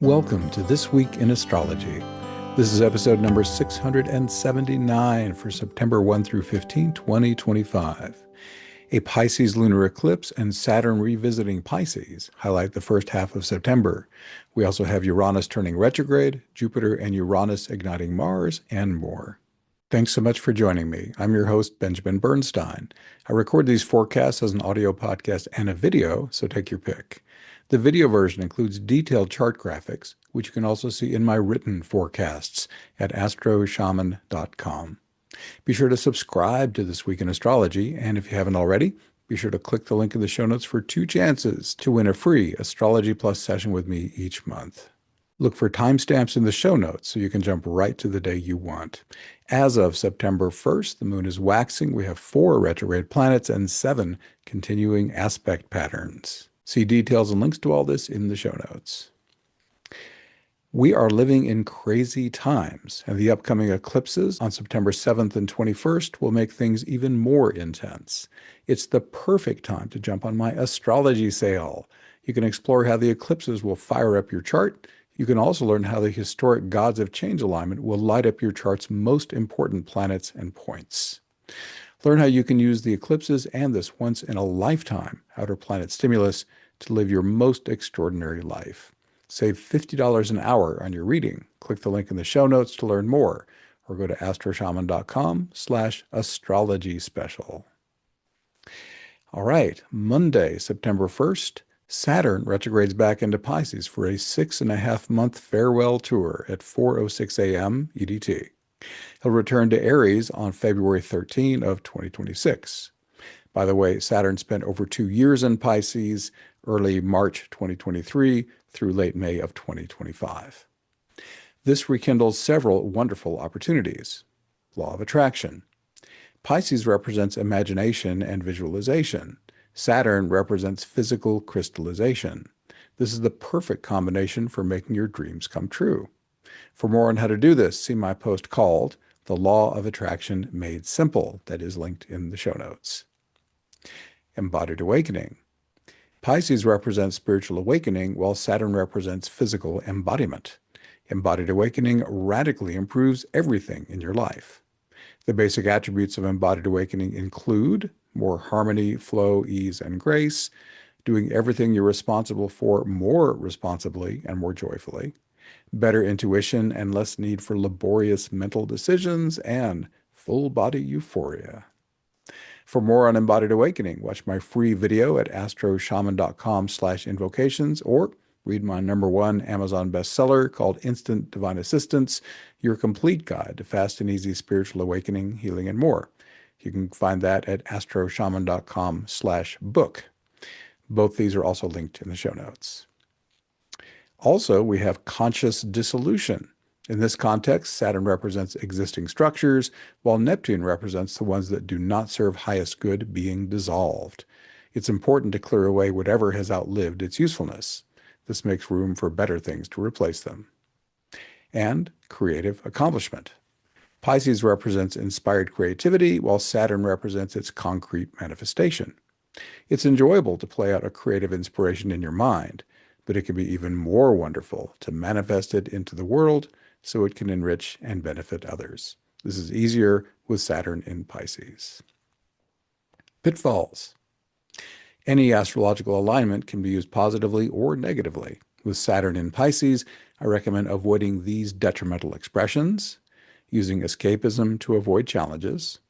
Welcome to This Week in Astrology. This is episode number 679 for September 1 through 15, 2025. A Pisces lunar eclipse and Saturn revisiting Pisces highlight the first half of September. We also have Uranus turning retrograde, Jupiter and Uranus igniting Mars, and more. Thanks so much for joining me. I'm your host, Benjamin Bernstein. I record these forecasts as an audio podcast and a video, so take your pick. The video version includes detailed chart graphics, which you can also see in my written forecasts at astroshaman.com. Be sure to subscribe to This Week in Astrology, and if you haven't already, be sure to click the link in the show notes for 2 chances to win a free Astrology Plus session with me each month. Look for timestamps in the show notes so you can jump right to the day you want. As of September 1st, the moon is waxing. We have 4 retrograde planets and 7 continuing aspect patterns. See details and links to all this in the show notes. We are living in crazy times, and the upcoming eclipses on September 7th and 21st will make things even more intense. It's the perfect time to jump on my Astrology Sale. You can explore how the eclipses will fire up your chart. You can also learn how the historic gods of change alignment will light up your chart's most important planets and points. Learn how you can use the eclipses and this once-in-a-lifetime outer planet stimulus to live your most extraordinary life. Save $50 an hour on your reading. Click the link in the show notes to learn more, or go to astroshaman.com/astrology special. All right, Monday, September 1st, Saturn retrogrades back into Pisces for a 6.5-month farewell tour at 4:06 a.m. EDT. He'll return to Aries on February 13 of 2026. By the way, Saturn spent over 2 years in Pisces, early March 2023 through late May of 2025. This rekindles several wonderful opportunities. Law of attraction. Pisces represents imagination and visualization. Saturn represents physical crystallization. This is the perfect combination for making your dreams come true. For more on how to do this, see my post called The Law of Attraction Made Simple, that is linked in the show notes. Embodied awakening. Pisces represents spiritual awakening, while Saturn represents physical embodiment. Embodied awakening radically improves everything in your life. The basic attributes of embodied awakening include more harmony, flow, ease, and grace, doing everything you're responsible for more responsibly and more joyfully, better intuition and less need for laborious mental decisions, and full-body euphoria. For more on embodied awakening, watch my free video at astroshaman.com/invocations, or read my #1 Amazon bestseller called Instant Divine Assistance, Your Complete Guide to Fast and Easy Spiritual Awakening, Healing, and More. You can find that at astroshaman.com/book. Both these are also linked in the show notes. Also, we have conscious dissolution. In this context, Saturn represents existing structures, while Neptune represents the ones that do not serve highest good being dissolved. It's important to clear away whatever has outlived its usefulness. This makes room for better things to replace them. And creative accomplishment. Pisces represents inspired creativity, while Saturn represents its concrete manifestation. It's enjoyable to play out a creative inspiration in your mind, but it can be even more wonderful to manifest it into the world so it can enrich and benefit others. This is easier with Saturn in Pisces. Pitfalls. Any astrological alignment can be used positively or negatively. With Saturn in Pisces, I recommend avoiding these detrimental expressions: using escapism to avoid challenges,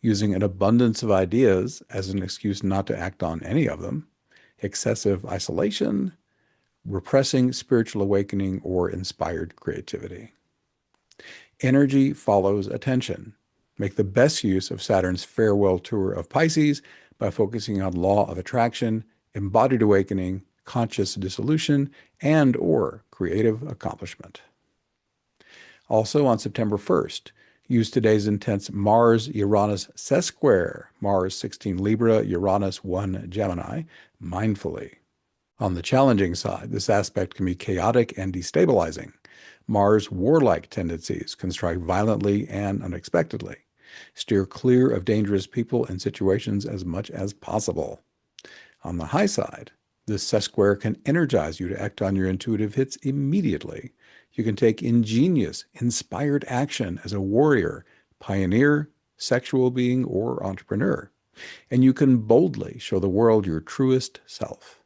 using an abundance of ideas as an excuse not to act on any of them, excessive isolation, repressing spiritual awakening or inspired creativity. Energy follows attention. Make the best use of Saturn's farewell tour of Pisces by focusing on law of attraction, embodied awakening, conscious dissolution, and/or creative accomplishment. Also on September 1st, use today's intense Mars-Uranus sesquare, Mars 16 Libra, Uranus 1 Gemini, mindfully. On the challenging side, this aspect can be chaotic and destabilizing. Mars' warlike tendencies can strike violently and unexpectedly. Steer clear of dangerous people and situations as much as possible. On the high side, This square can energize you to act on your intuitive hits immediately. You can take ingenious, inspired action as a warrior, pioneer, sexual being, or entrepreneur. And you can boldly show the world your truest self.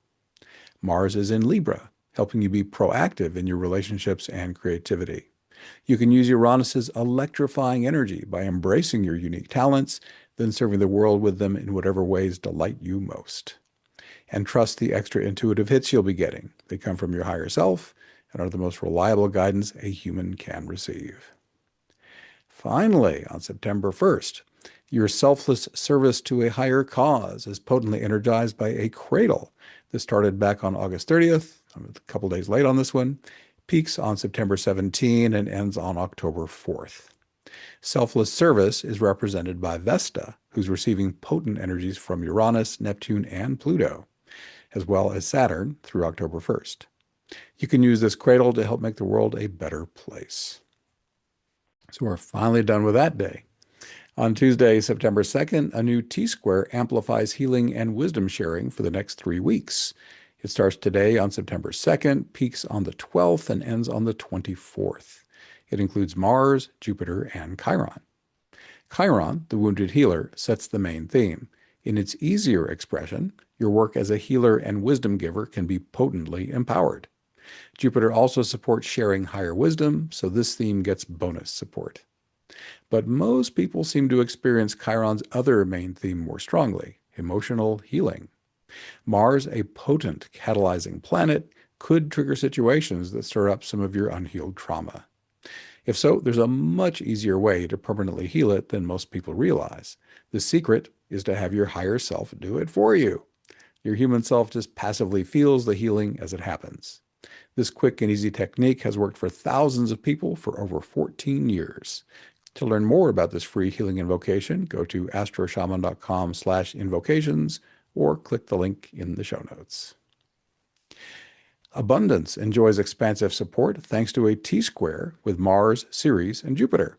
Mars is in Libra, helping you be proactive in your relationships and creativity. You can use Uranus's electrifying energy by embracing your unique talents, then serving the world with them in whatever ways delight you most. And trust the extra intuitive hits you'll be getting. They come from your higher self and are the most reliable guidance a human can receive. Finally, on September 1st, your selfless service to a higher cause is potently energized by a cradle. This started back on August 30th. I'm a couple days late on this one. Peaks on September 17 and ends on October 4th. Selfless service is represented by Vesta, who's receiving potent energies from Uranus, Neptune, and Pluto, as well as Saturn through October 1st. You can use this cradle to help make the world a better place. So we're finally done with that day. On Tuesday, September 2nd, a new T-square amplifies healing and wisdom sharing for the next 3 weeks. It starts today on September 2nd, peaks on the 12th, and ends on the 24th. It includes Mars, Jupiter, and Chiron. Chiron, the wounded healer, sets the main theme. In its easier expression, your work as a healer and wisdom giver can be potently empowered. Jupiter also supports sharing higher wisdom, so this theme gets bonus support. But most people seem to experience Chiron's other main theme more strongly, emotional healing. Mars, a potent catalyzing planet, could trigger situations that stir up some of your unhealed trauma. If so, there's a much easier way to permanently heal it than most people realize. The secret is to have your higher self do it for you. Your human self just passively feels the healing as it happens. This quick and easy technique has worked for thousands of people for over 14 years. To learn more about this free healing invocation, go to astroshaman.com/invocations or click the link in the show notes. Abundance enjoys expansive support thanks to a T-square with Mars, Ceres, and Jupiter.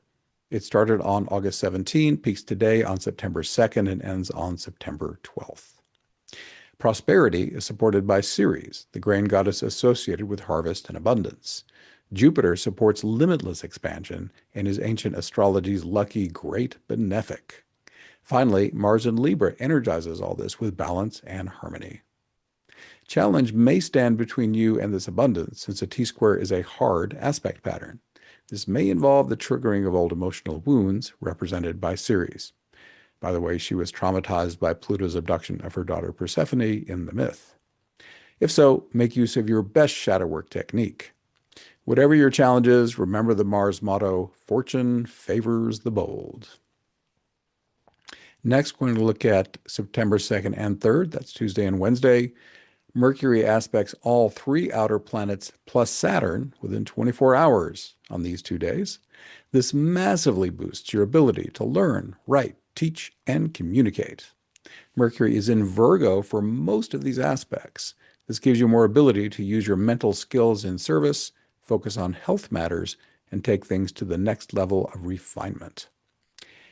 It started on August 17, peaks today on September 2nd, and ends on September 12th. Prosperity is supported by Ceres, the grain goddess associated with harvest and abundance. Jupiter supports limitless expansion and is ancient astrology's lucky great benefic. Finally, Mars in Libra energizes all this with balance and harmony. Challenge may stand between you and this abundance, since a T-square is a hard aspect pattern. This may involve the triggering of old emotional wounds, represented by Ceres. By the way, she was traumatized by Pluto's abduction of her daughter Persephone in the myth. If so, make use of your best shadow work technique. Whatever your challenges, remember the Mars motto, fortune favors the bold. Next, we're going to look at September 2nd and 3rd. That's Tuesday and Wednesday. Mercury aspects all 3 outer planets plus Saturn within 24 hours on these 2 days. This massively boosts your ability to learn, write, teach, and communicate. Mercury is in Virgo for most of these aspects. This gives you more ability to use your mental skills in service, focus on health matters, and take things to the next level of refinement.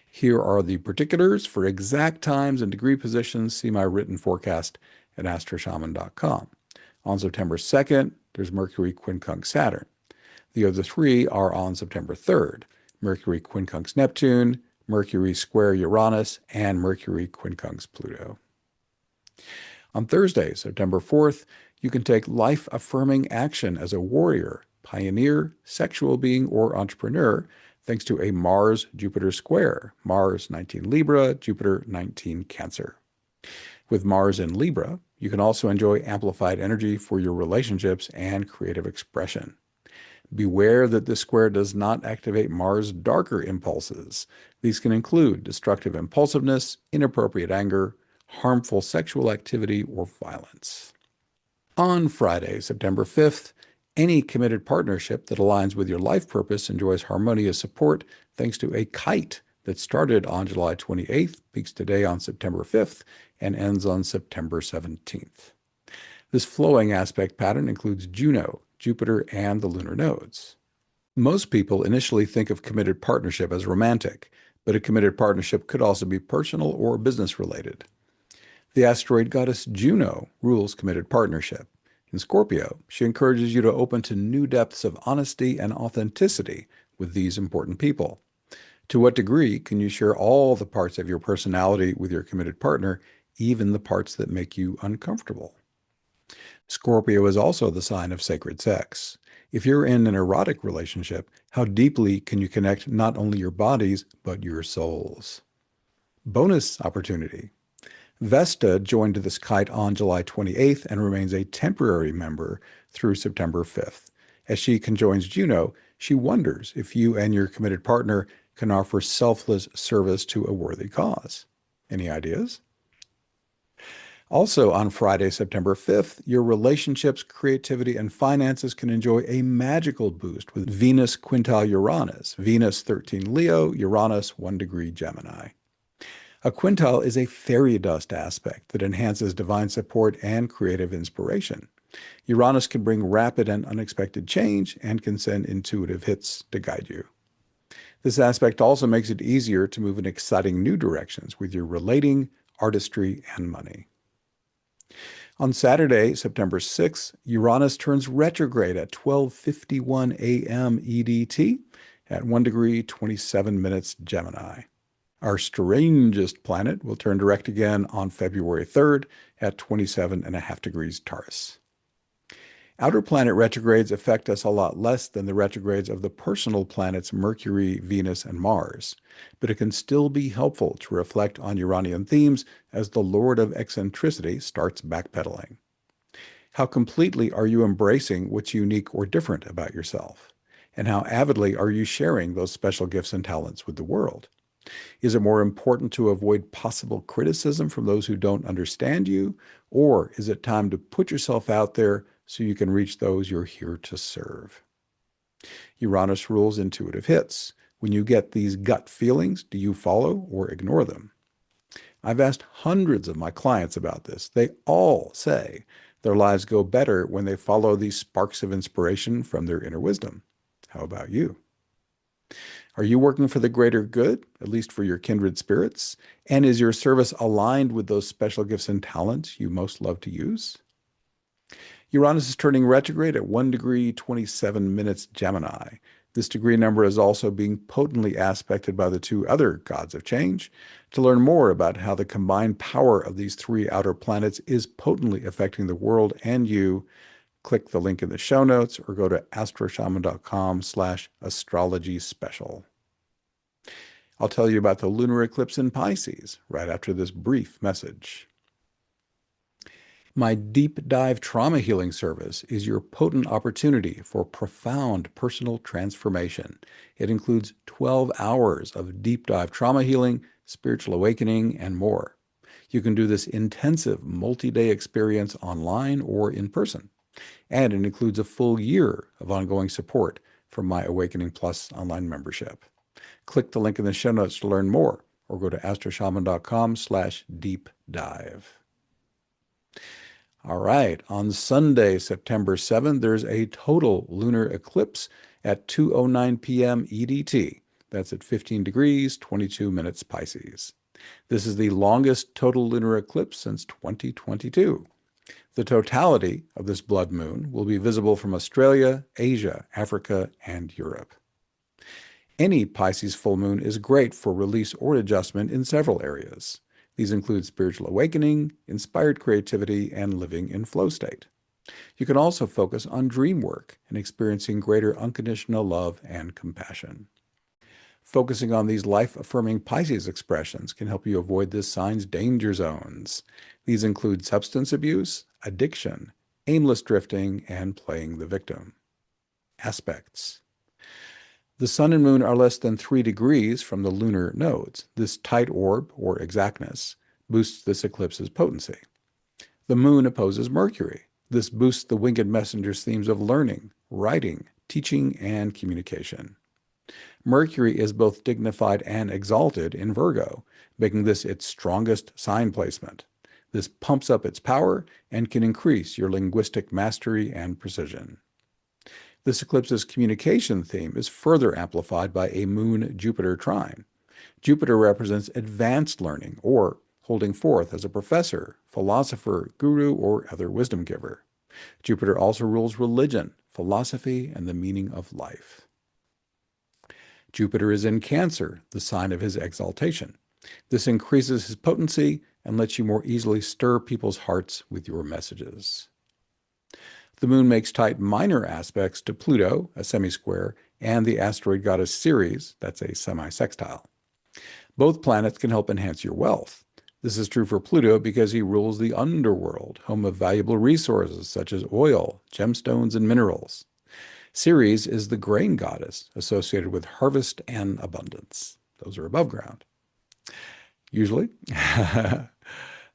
Here are the particulars. For exact times and degree positions, see my written forecast at astroshaman.com. On September 2nd, there's Mercury quincunx Saturn. The other 3 are on September 3rd, Mercury quincunx Neptune, Mercury square Uranus, and Mercury quincunx Pluto. On Thursday, September 4th, you can take life-affirming action as a warrior, pioneer, sexual being, or entrepreneur, thanks to a Mars-Jupiter square, Mars 19 Libra, Jupiter 19 Cancer. With Mars in Libra, you can also enjoy amplified energy for your relationships and creative expression. Beware that this square does not activate Mars' darker impulses. These can include destructive impulsiveness, inappropriate anger, harmful sexual activity, or violence. On Friday, September 5th, any committed partnership that aligns with your life purpose enjoys harmonious support thanks to a kite that started on July 28th, peaks today on September 5th, and ends on September 17th. This flowing aspect pattern includes Juno, Jupiter, and the lunar nodes. Most people initially think of committed partnership as romantic, but a committed partnership could also be personal or business related. The asteroid goddess Juno rules committed partnership. In Scorpio, she encourages you to open to new depths of honesty and authenticity with these important people. To what degree can you share all the parts of your personality with your committed partner, even the parts that make you uncomfortable? Scorpio is also the sign of sacred sex. If you're in an erotic relationship, how deeply can you connect not only your bodies, but your souls? Bonus opportunity. Vesta joined this kite on July 28th and remains a temporary member through September 5th. As she conjoins Juno, she wonders if you and your committed partner can offer selfless service to a worthy cause. Any ideas? Also on Friday, September 5th, your relationships, creativity, and finances can enjoy a magical boost with Venus quintile Uranus, Venus 13 Leo, Uranus 1 degree Gemini. A quintile is a fairy dust aspect that enhances divine support and creative inspiration. Uranus can bring rapid and unexpected change and can send intuitive hits to guide you. This aspect also makes it easier to move in exciting new directions with your relating, artistry, and money. On Saturday, September 6th, Uranus turns retrograde at 12:51 a.m. EDT at 1 degree 27 minutes Gemini. Our strangest planet will turn direct again on February 3rd at 27.5 degrees Taurus. Outer planet retrogrades affect us a lot less than the retrogrades of the personal planets Mercury, Venus, and Mars, but it can still be helpful to reflect on Uranian themes as the Lord of eccentricity starts backpedaling. How completely are you embracing what's unique or different about yourself? And how avidly are you sharing those special gifts and talents with the world? Is it more important to avoid possible criticism from those who don't understand you? Or is it time to put yourself out there so you can reach those you're here to serve? Uranus rules intuitive hits. When you get these gut feelings, do you follow or ignore them? I've asked hundreds of my clients about this. They all say their lives go better when they follow these sparks of inspiration from their inner wisdom. How about you? Are you working for the greater good, at least for your kindred spirits? And is your service aligned with those special gifts and talents you most love to use? Uranus is turning retrograde at 1 degree 27 minutes Gemini. This degree number is also being potently aspected by the two other gods of change. To learn more about how the combined power of these three outer planets is potently affecting the world and you, click the link in the show notes or go to astroshaman.com/astrology special. I'll tell you about the lunar eclipse in Pisces right after this brief message. My deep dive trauma healing service is your potent opportunity for profound personal transformation. It includes 12 hours of deep dive trauma healing, spiritual awakening, and more. You can do this intensive multi-day experience online or in person. And it includes a full year of ongoing support from my Awakening Plus online membership. Click the link in the show notes to learn more, or go to astroshaman.com/deep dive. All right, on Sunday, September 7th, there's a total lunar eclipse at 2:09 p.m. EDT. That's at 15 degrees, 22 minutes Pisces. This is the longest total lunar eclipse since 2022. The totality of this blood moon will be visible from Australia, Asia, Africa, and Europe. Any Pisces full moon is great for release or adjustment in several areas. These include spiritual awakening, inspired creativity, and living in flow state. You can also focus on dream work and experiencing greater unconditional love and compassion. Focusing on these life-affirming Pisces expressions can help you avoid this sign's danger zones. These include substance abuse, addiction, aimless drifting, and playing the victim. Aspects. The sun and moon are less than 3 degrees from the lunar nodes. This tight orb, or exactness, boosts this eclipse's potency. The moon opposes Mercury. This boosts the winged messenger's themes of learning, writing, teaching, and communication. Mercury is both dignified and exalted in Virgo, making this its strongest sign placement. This pumps up its power and can increase your linguistic mastery and precision. This eclipse's communication theme is further amplified by a Moon-Jupiter trine. Jupiter represents advanced learning, or holding forth as a professor, philosopher, guru, or other wisdom giver. Jupiter also rules religion, philosophy, and the meaning of life. Jupiter is in Cancer, the sign of his exaltation. This increases his potency and lets you more easily stir people's hearts with your messages. The moon makes tight minor aspects to Pluto, a semi-square, and the asteroid goddess Ceres, that's a semi-sextile. Both planets can help enhance your wealth. This is true for Pluto because he rules the underworld, home of valuable resources such as oil, gemstones, and minerals. Ceres is the grain goddess associated with harvest and abundance. Those are above ground. Usually.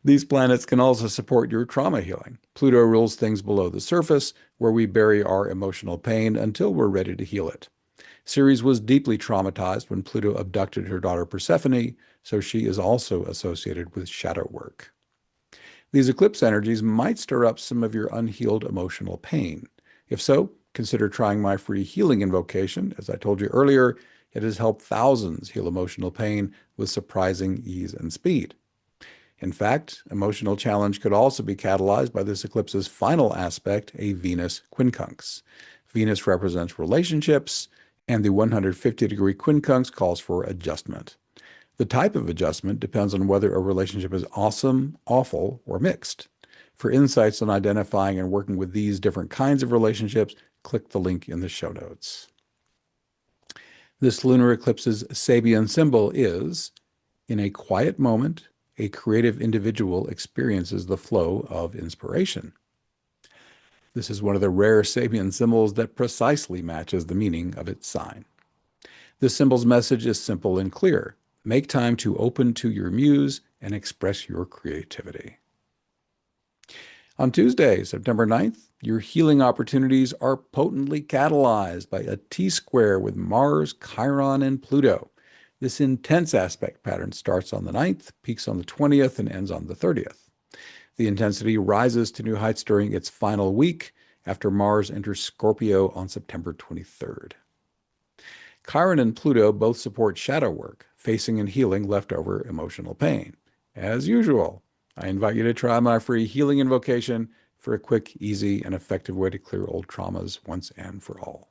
These planets can also support your trauma healing. Pluto rules things below the surface, where we bury our emotional pain until we're ready to heal it. Ceres was deeply traumatized when Pluto abducted her daughter Persephone, so she is also associated with shadow work. These eclipse energies might stir up some of your unhealed emotional pain. If so, consider trying my free healing invocation. As I told you earlier, it has helped thousands heal emotional pain with surprising ease and speed. In fact, emotional challenge could also be catalyzed by this eclipse's final aspect, a Venus quincunx. Venus represents relationships, and the 150-degree quincunx calls for adjustment. The type of adjustment depends on whether a relationship is awesome, awful, or mixed. For insights on identifying and working with these different kinds of relationships, click the link in the show notes. This lunar eclipse's Sabian symbol is, in a quiet moment, a creative individual experiences the flow of inspiration. This is one of the rare Sabian symbols that precisely matches the meaning of its sign. This symbol's message is simple and clear. Make time to open to your muse and express your creativity. On Tuesday, September 9th, your healing opportunities are potently catalyzed by a T-square with Mars, Chiron, and Pluto. This intense aspect pattern starts on the 9th, peaks on the 20th, and ends on the 30th. The intensity rises to new heights during its final week after Mars enters Scorpio on September 23rd. Chiron and Pluto both support shadow work, facing and healing leftover emotional pain. As usual, I invite you to try my free healing invocation for a quick, easy, and effective way to clear old traumas once and for all.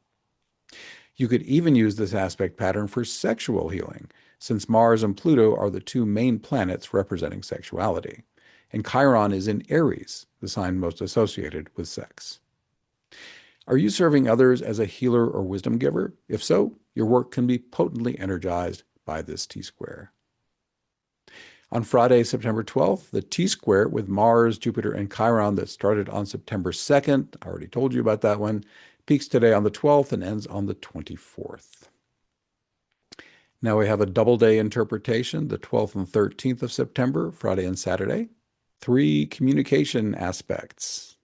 You could even use this aspect pattern for sexual healing, since Mars and Pluto are the two main planets representing sexuality, and Chiron is in Aries, the sign most associated with sex. Are you serving others as a healer or wisdom giver? If so, your work can be potently energized by this T-square. On Friday, September 12th, the T-square with Mars, Jupiter, and Chiron that started on September 2nd, I already told you about that one, peaks today on the 12th and ends on the 24th. Now we have a double day interpretation, the 12th and 13th of September, Friday and Saturday. 3 communication aspects.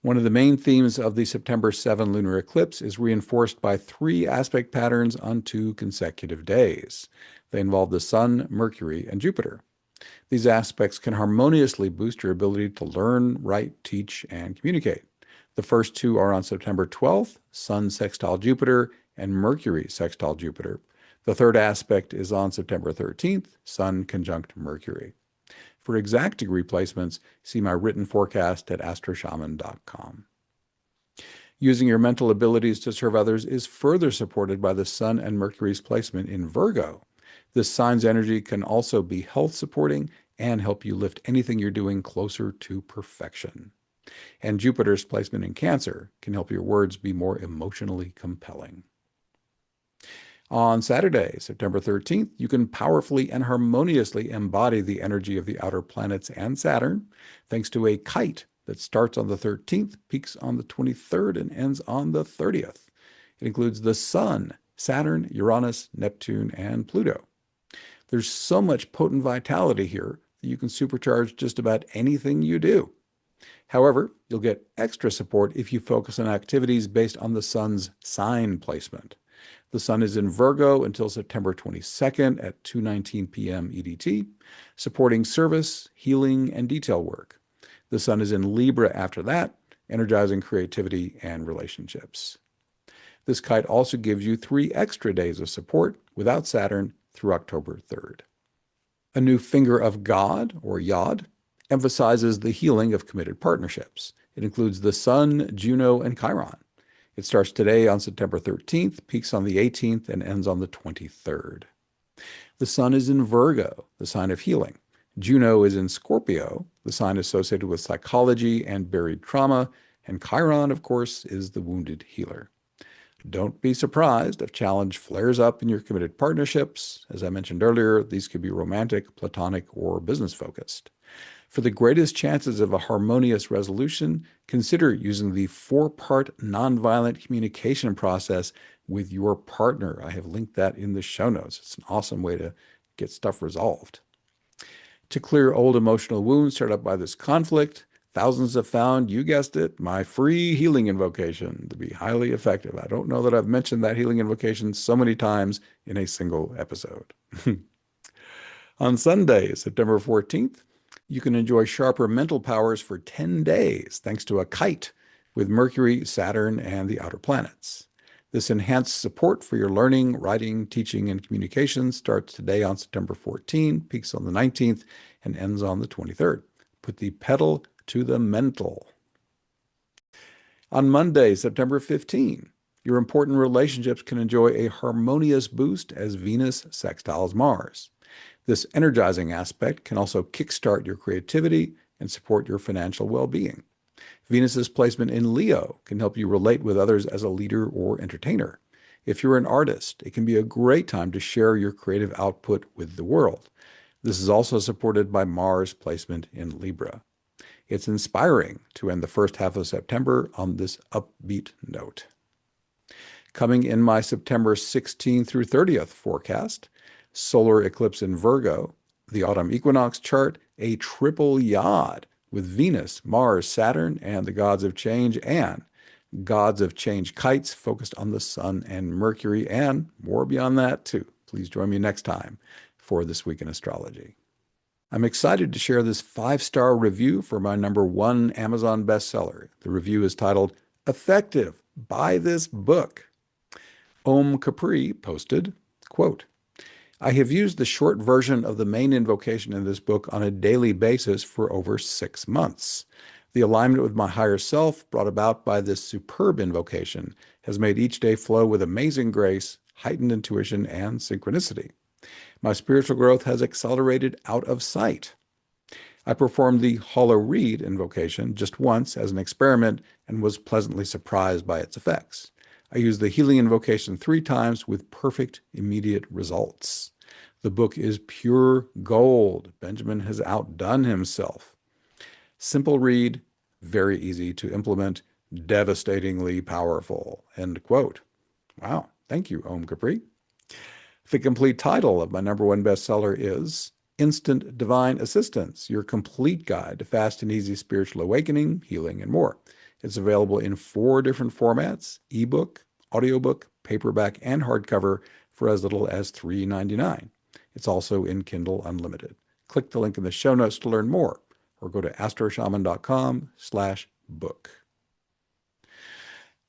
One of the main themes of the September 7 lunar eclipse is reinforced by 3 aspect patterns on 2 consecutive days. They involve the Sun, Mercury, and Jupiter. These aspects can harmoniously boost your ability to learn, write, teach, and communicate. The first 2 are on September 12th, Sun sextile Jupiter and Mercury sextile Jupiter. The third aspect is on September 13th, Sun conjunct Mercury. For exact degree placements, see my written forecast at astroshaman.com. Using your mental abilities to serve others is further supported by the Sun and Mercury's placement in Virgo. This sign's energy can also be health supporting and help you lift anything you're doing closer to perfection. And Jupiter's placement in Cancer can help your words be more emotionally compelling. On Saturday, September 13th, you can powerfully and harmoniously embody the energy of the outer planets and Saturn thanks to a kite that starts on the 13th, peaks on the 23rd, and ends on the 30th. It includes the Sun, Saturn, Uranus, Neptune, and Pluto. There's so much potent vitality here that you can supercharge just about anything you do. However, you'll get extra support if you focus on activities based on the Sun's sign placement. The Sun is in Virgo until September 22nd at 2:19 p.m. EDT, supporting service, healing, and detail work. The Sun is in Libra after that, energizing creativity and relationships. This kite also gives you 3 extra days of support without Saturn through October 3rd. A new finger of God, or Yod, emphasizes the healing of committed partnerships. It includes the Sun, Juno, and Chiron. It starts today on September 13th, peaks on the 18th, and ends on the 23rd. The Sun is in Virgo, the sign of healing. Juno is in Scorpio, the sign associated with psychology and buried trauma, and Chiron, of course, is the wounded healer. Don't be surprised if challenge flares up in your committed partnerships. As I mentioned earlier, these could be romantic, platonic, or business-focused. For the greatest chances of a harmonious resolution, consider using the 4-part nonviolent communication process with your partner. I have linked that in the show notes. It's an awesome way to get stuff resolved. To clear old emotional wounds started up by this conflict, thousands have found, you guessed it, my free healing invocation to be highly effective. I don't know that I've mentioned that healing invocation so many times in a single episode. On Sunday, September 14th, you can enjoy sharper mental powers for 10 days thanks to a kite with Mercury, Saturn, and the outer planets. This enhanced support for your learning, writing, teaching, and communication starts today on September 14, peaks on the 19th, and ends on the 23rd. Put the pedal to the mental. On Monday, September 15, your important relationships can enjoy a harmonious boost as Venus sextiles Mars. This energizing aspect can also kickstart your creativity and support your financial well-being. Venus's placement in Leo can help you relate with others as a leader or entertainer. If you're an artist, it can be a great time to share your creative output with the world. This is also supported by Mars placement in Libra. It's inspiring to end the first half of September on this upbeat note. Coming in my September 16th through 30th forecast, solar eclipse in Virgo, the autumn equinox chart, a triple yod with Venus, Mars, Saturn, and the gods of change, and gods of change kites focused on the Sun and Mercury, and more beyond that too. Please join me next time for This Week in Astrology. I'm excited to share this 5-star review for my #1 Amazon bestseller. The review is titled, "Effective, Buy This Book." Om Capri posted, quote, "I have used the short version of the main invocation in this book on a daily basis for over 6 months. The alignment with my higher self brought about by this superb invocation has made each day flow with amazing grace, heightened intuition, and synchronicity. My spiritual growth has accelerated out of sight. I performed the Hollow Reed invocation just once as an experiment and was pleasantly surprised by its effects. I used the healing invocation 3 times with perfect immediate results. The book is pure gold. Benjamin has outdone himself. Simple read, very easy to implement, devastatingly powerful." End quote. Wow. Thank you, Om Capri. The complete title of my #1 bestseller is Instant Divine Assistance, Your Complete Guide to Fast and Easy Spiritual Awakening, Healing, and More. It's available in 4 different formats: ebook, audiobook, paperback, and hardcover for as little as $3.99. It's also in Kindle Unlimited. Click the link in the show notes to learn more, or go to astroshaman.com/book.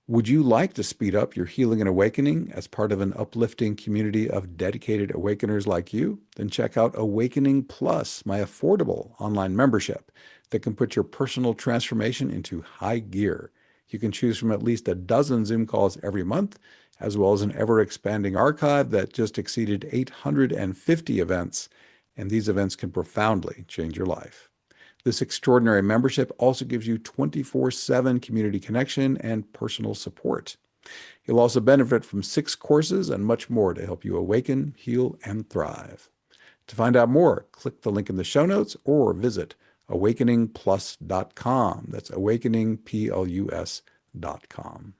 Would you like to speed up your healing and awakening as part of an uplifting community of dedicated awakeners like you? Then check out Awakening Plus, my affordable online membership that can put your personal transformation into high gear. You can choose from at least a dozen Zoom calls every month, as well as an ever-expanding archive that just exceeded 850 events, and these events can profoundly change your life. This extraordinary membership also gives you 24/7 community connection and personal support. You'll also benefit from 6 courses and much more to help you awaken, heal, and thrive. To find out more, click the link in the show notes or visit awakeningplus.com. That's awakeningplus.com.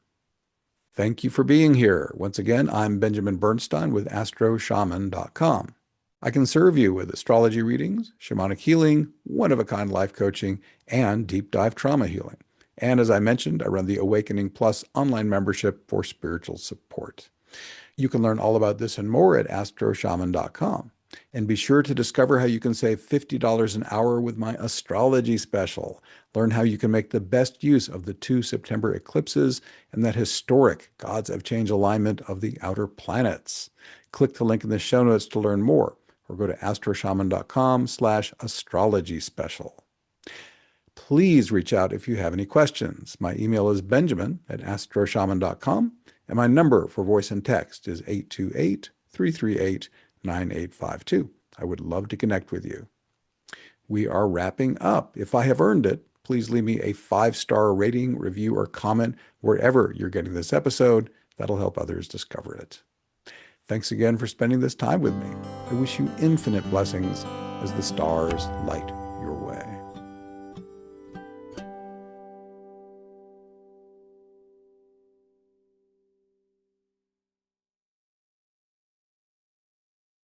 Thank you for being here. Once again, I'm Benjamin Bernstein with astroshaman.com. I can serve you with astrology readings, shamanic healing, one-of-a-kind life coaching, and deep dive trauma healing. And as I mentioned, I run the Awakening Plus online membership for spiritual support. You can learn all about this and more at astroshaman.com. And be sure to discover how you can save $50 an hour with my astrology special. Learn how you can make the best use of the 2 September eclipses and that historic gods of change alignment of the outer planets. Click the link in the show notes to learn more, or go to astroshaman.com/astrology special. Please reach out if you have any questions. My email is benjamin@astroshaman.com, and my number for voice and text is 828-338-9852. I would love to connect with you. We are wrapping up. If I have earned it, please leave me a 5-star rating, review, or comment wherever you're getting this episode. That'll help others discover it. Thanks again for spending this time with me. I wish you infinite blessings as the stars light